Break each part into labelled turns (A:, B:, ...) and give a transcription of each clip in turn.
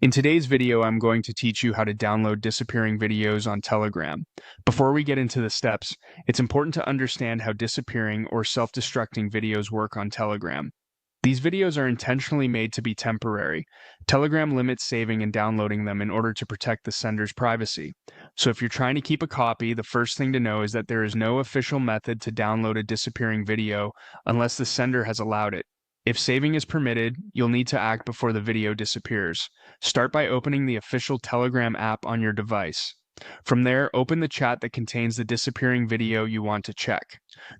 A: In today's video, I'm going to teach you how to download disappearing videos on Telegram. Before we get into the steps, it's important to understand how disappearing or self-destructing videos work on Telegram. These videos are intentionally made to be temporary. Telegram limits saving and downloading them in order to protect the sender's privacy. So if you're trying to keep a copy, the first thing to know is that there is no official method to download a disappearing video unless the sender has allowed it. If saving is permitted, you'll need to act before the video disappears. Start by opening the official Telegram app on your device. From there, open the chat that contains the disappearing video you want to check.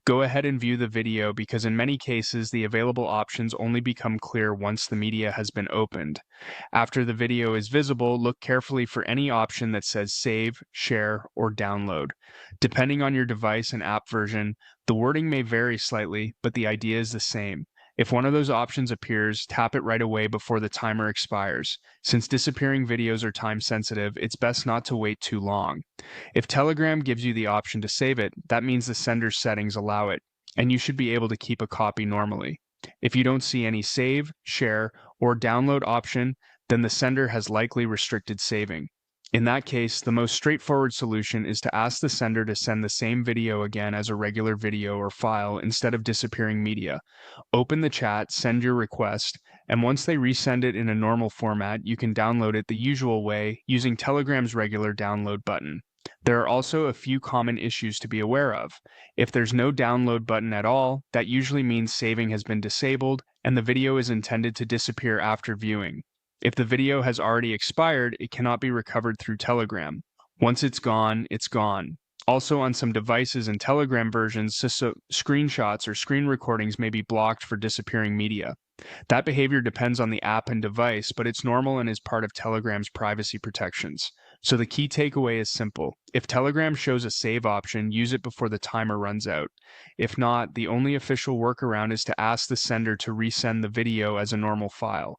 A: Go ahead and view the video because in many cases the available options only become clear once the media has been opened. After the video is visible, look carefully for any option that says save, share, or download. Depending on your device and app version, the wording may vary slightly, but the idea is the same. If one of those options appears, tap it right away before the timer expires. Since disappearing videos are time sensitive, it's best not to wait too long. If Telegram gives you the option to save it, that means the sender's settings allow it, and you should be able to keep a copy normally. If you don't see any save, share, or download option, then the sender has likely restricted saving. In that case, the most straightforward solution is to ask the sender to send the same video again as a regular video or file instead of disappearing media. Open the chat, send your request, and once they resend it in a normal format, you can download it the usual way using Telegram's regular download button. There are also a few common issues to be aware of. If there's no download button at all, that usually means saving has been disabled and the video is intended to disappear after viewing. If the video has already expired, it cannot be recovered through Telegram. Once it's gone, it's gone. Also, on some devices and Telegram versions, screenshots or screen recordings may be blocked for disappearing media. That behavior depends on the app and device, but it's normal and is part of Telegram's privacy protections. So the key takeaway is simple. If Telegram shows a save option, use it before the timer runs out. If not, the only official workaround is to ask the sender to resend the video as a normal file.